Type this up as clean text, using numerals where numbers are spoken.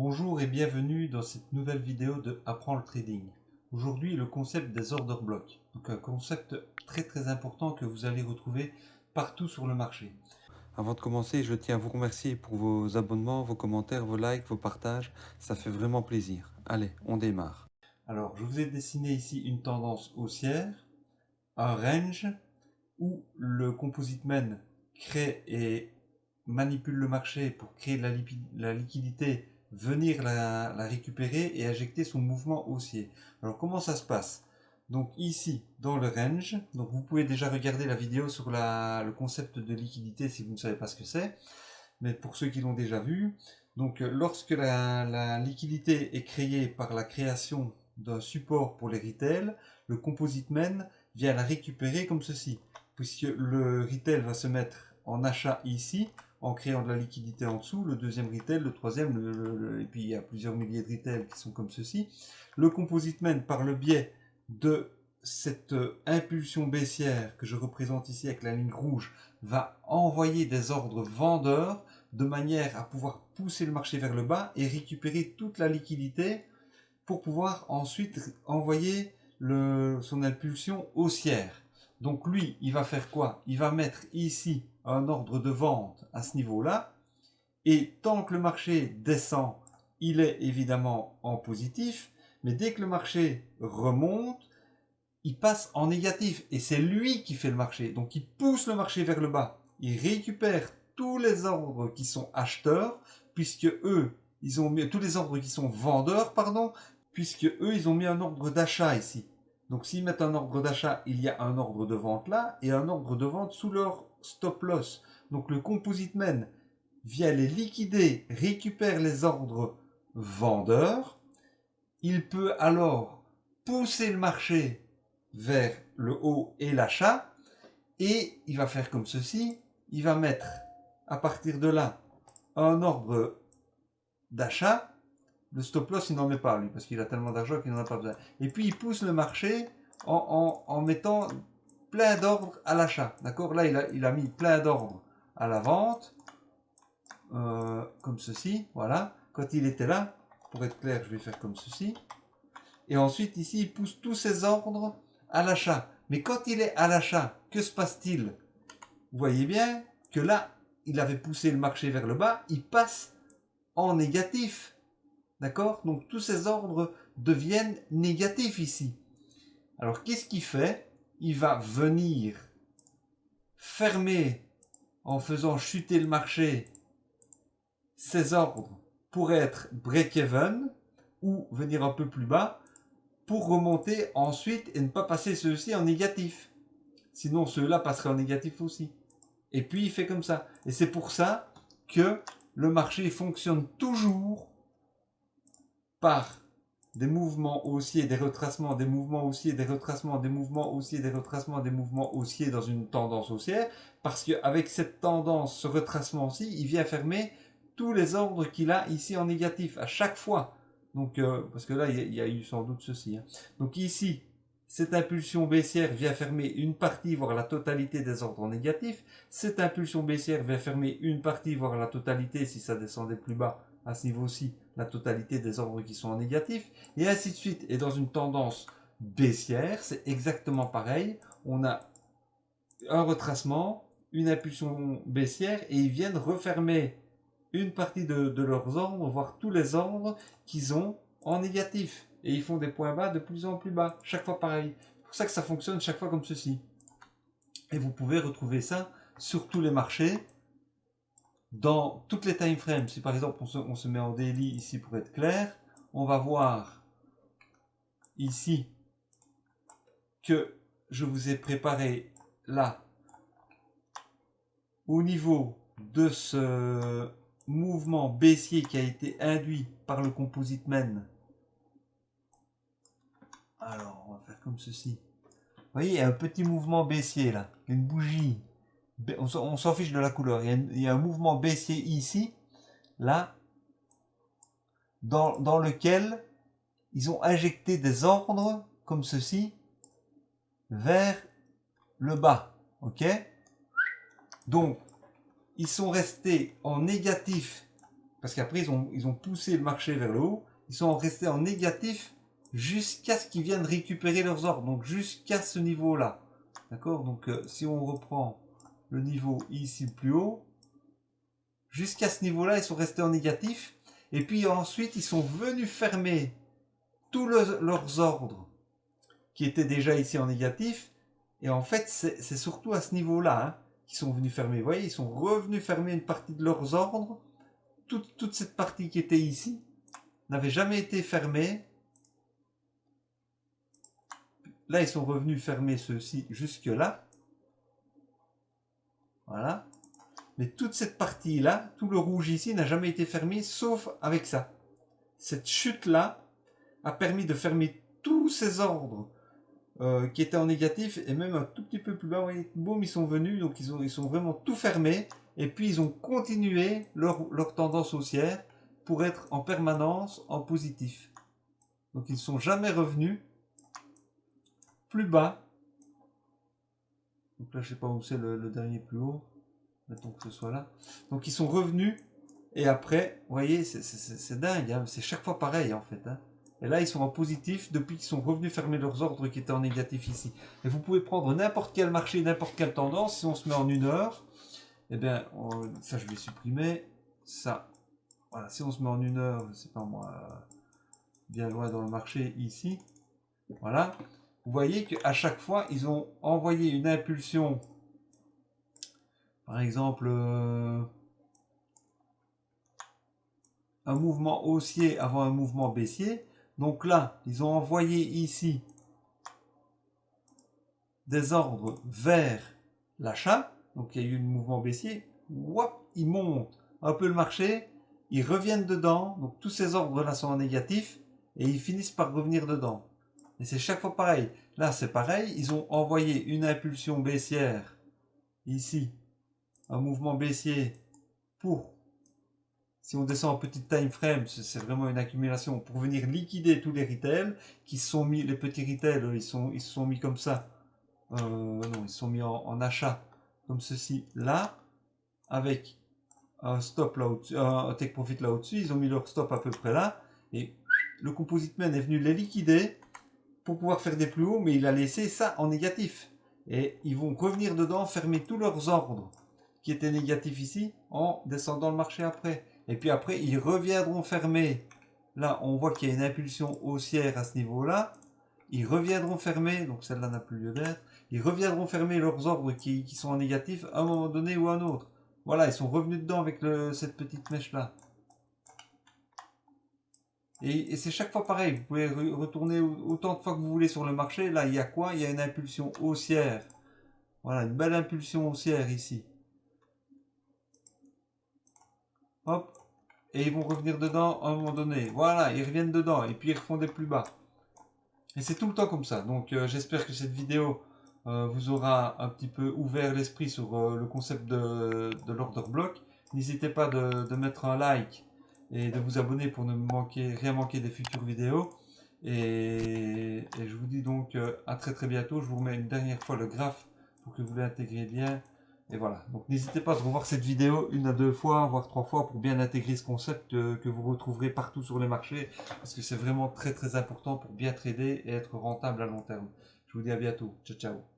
Bonjour et bienvenue dans cette nouvelle vidéo de Apprends le trading. Aujourd'hui, le concept des order blocks. Donc un concept très important que vous allez retrouver partout sur le marché. Avant de commencer, je tiens à vous remercier pour vos abonnements, vos commentaires, vos likes, vos partages. Ça fait vraiment plaisir. Allez, on démarre. Alors, je vous ai dessiné ici une tendance haussière, un range où le composite man crée et manipule le marché pour créer la liquidité, venir la récupérer et injecter son mouvement haussier. Alors comment ça se passe? Donc ici, dans le range, donc vous pouvez déjà regarder la vidéo sur le concept de liquidité si vous ne savez pas ce que c'est, mais pour ceux qui l'ont déjà vu, donc lorsque la liquidité est créée par la création d'un support pour les retail, le composite man vient la récupérer comme ceci, puisque le retail va se mettre en achat ici, en créant de la liquidité en dessous, le deuxième retail, le troisième, et puis il y a plusieurs milliers de retail qui sont comme ceci. Le composite man, par le biais de cette impulsion baissière que je représente ici avec la ligne rouge, va envoyer des ordres vendeurs de manière à pouvoir pousser le marché vers le bas et récupérer toute la liquidité pour pouvoir ensuite envoyer son impulsion haussière. Donc lui, il va faire quoi? Il va mettre ici un ordre de vente à ce niveau-là, et tant que le marché descend, il est évidemment en positif, mais dès que le marché remonte, il passe en négatif, et c'est lui qui fait le marché. Donc il pousse le marché vers le bas, il récupère tous les ordres qui sont acheteurs, puisque eux, ils ont mis tous les ordres qui sont vendeurs, pardon, puisque eux, ils ont mis un ordre d'achat ici. Donc s'ils mettent un ordre d'achat, il y a un ordre de vente là, et un ordre de vente sous leur stop loss. Donc le composite man vient les liquider, récupère les ordres vendeurs, il peut alors pousser le marché vers le haut et l'achat, et il va faire comme ceci, il va mettre à partir de là un ordre d'achat. Le stop loss il n'en met pas lui parce qu'il a tellement d'argent qu'il n'en a pas besoin, et puis il pousse le marché en mettant plein d'ordres à l'achat, d'accord. Là il a mis plein d'ordres à la vente, comme ceci, voilà. Quand il était là, pour être clair, je vais faire comme ceci, et ensuite ici il pousse tous ses ordres à l'achat. Mais quand il est à l'achat, que se passe-t-il? Vous voyez bien que là, il avait poussé le marché vers le bas, il passe en négatif. D'accord? Donc tous ces ordres deviennent négatifs ici. Alors qu'est-ce qu'il fait? Il va venir fermer, en faisant chuter le marché, ces ordres pour être break-even, ou venir un peu plus bas, pour remonter ensuite et ne pas passer ceux-ci en négatif. Sinon ceux-là passeraient en négatif aussi. Et puis il fait comme ça. Et c'est pour ça que le marché fonctionne toujours par des mouvements haussiers, des retracements, des mouvements haussiers, des retracements, des mouvements haussiers, des retracements, des mouvements haussiers dans une tendance haussière. Parce qu'avec cette tendance, ce retracement-ci, il vient fermer tous les ordres qu'il a ici en négatif à chaque fois. Donc, parce que là, il y a eu sans doute ceci. Donc ici, cette impulsion baissière vient fermer une partie, voire la totalité des ordres négatifs. Cette impulsion baissière vient fermer une partie, voire la totalité, si ça descendait plus bas, à ce niveau-ci, la totalité des ordres qui sont en négatif, et ainsi de suite. Et dans une tendance baissière, c'est exactement pareil. On a un retracement, une impulsion baissière, et ils viennent refermer une partie de leurs ordres, voire tous les ordres qu'ils ont en négatif. Et ils font des points bas de plus en plus bas, chaque fois pareil. C'est pour ça que ça fonctionne chaque fois comme ceci. Et vous pouvez retrouver ça sur tous les marchés, dans toutes les time frames. Si par exemple on se met en daily ici pour être clair, on va voir ici que je vous ai préparé là, au niveau de ce mouvement baissier qui a été induit par le composite man. Alors on va faire comme ceci. Vous voyez, il y a un petit mouvement baissier là, une bougie. On s'en fiche de la couleur. Il y a un mouvement baissier ici, là, dans lequel ils ont injecté des ordres comme ceci vers le bas. Ok? Donc, ils sont restés en négatif parce qu'après ils ont poussé le marché vers le haut, ils sont restés en négatif jusqu'à ce qu'ils viennent récupérer leurs ordres, donc jusqu'à ce niveau-là. D'accord? Donc si on reprend le niveau ici le plus haut, jusqu'à ce niveau-là, ils sont restés en négatif, et puis ensuite ils sont venus fermer tous leurs ordres qui étaient déjà ici en négatif, et en fait c'est surtout à ce niveau-là hein, qu'ils sont venus fermer. Vous voyez, ils sont revenus fermer une partie de leurs ordres. Toute cette partie qui était ici n'avait jamais été fermée. Là, ils sont revenus fermer ceci jusque-là. Voilà. Mais toute cette partie-là, tout le rouge ici, n'a jamais été fermé, sauf avec ça. Cette chute-là a permis de fermer tous ces ordres qui étaient en négatif, et même un tout petit peu plus bas, vous voyez, boum, ils sont venus, donc ils sont vraiment tout fermés, et puis ils ont continué leur tendance haussière pour être en permanence en positif. Donc ils ne sont jamais revenus plus bas. Donc là, je ne sais pas où c'est le dernier plus haut. Mettons que ce soit là. Donc ils sont revenus, et après, vous voyez, c'est dingue, hein, c'est chaque fois pareil en fait. Hein. Et là, ils sont en positif depuis qu'ils sont revenus fermer leurs ordres qui étaient en négatif ici. Et vous pouvez prendre n'importe quel marché, n'importe quelle tendance. Si on se met en 1 heure, eh bien, ça je vais supprimer. Ça, voilà, si on se met en 1 heure, je ne sais pas moi, bien loin dans le marché ici, voilà. Vous voyez qu'à chaque fois, ils ont envoyé une impulsion. Par exemple, un mouvement haussier avant un mouvement baissier. Donc là, ils ont envoyé ici des ordres vers l'achat. Donc il y a eu un mouvement baissier. Wouap, ils montent un peu le marché. Ils reviennent dedans. Donc tous ces ordres-là sont en négatif. Et ils finissent par revenir dedans. Et c'est chaque fois pareil. Là, c'est pareil. Ils ont envoyé une impulsion baissière. Ici, un mouvement baissier pour... Si on descend en petit time frame, c'est vraiment une accumulation pour venir liquider tous les retails qui se sont mis, les petits retails, ils se sont mis comme ça. Non, ils se sont mis en achat comme ceci là, avec un stop là au-dessus, un take profit là au-dessus. Ils ont mis leur stop à peu près là, et le composite man est venu les liquider pour pouvoir faire des plus hauts, mais il a laissé ça en négatif. Et ils vont revenir dedans, fermer tous leurs ordres qui étaient négatifs ici, en descendant le marché après. Et puis après, ils reviendront fermer. Là, on voit qu'il y a une impulsion haussière à ce niveau-là. Ils reviendront fermer, donc celle-là n'a plus lieu d'être. Ils reviendront fermer leurs ordres qui sont en négatif à un moment donné ou à un autre. Voilà, ils sont revenus dedans avec cette petite mèche-là. Et c'est chaque fois pareil. Vous pouvez retourner autant de fois que vous voulez sur le marché. Là, il y a quoi? Il y a une impulsion haussière. Voilà, une belle impulsion haussière ici. Hop. Et ils vont revenir dedans à un moment donné. Voilà, ils reviennent dedans. Et puis ils refont des plus bas. Et c'est tout le temps comme ça. Donc j'espère que cette vidéo vous aura un petit peu ouvert l'esprit sur le concept de l'order block. N'hésitez pas de mettre un like et de vous abonner pour ne rien manquer des futures vidéos. Et je vous dis donc à très bientôt. Je vous remets une dernière fois le graphe pour que vous l'intégriez bien. Et voilà, donc n'hésitez pas à revoir cette vidéo 1 à 2 fois, voire 3 fois pour bien intégrer ce concept que vous retrouverez partout sur les marchés, parce que c'est vraiment très important pour bien trader et être rentable à long terme. Je vous dis à bientôt, ciao ciao.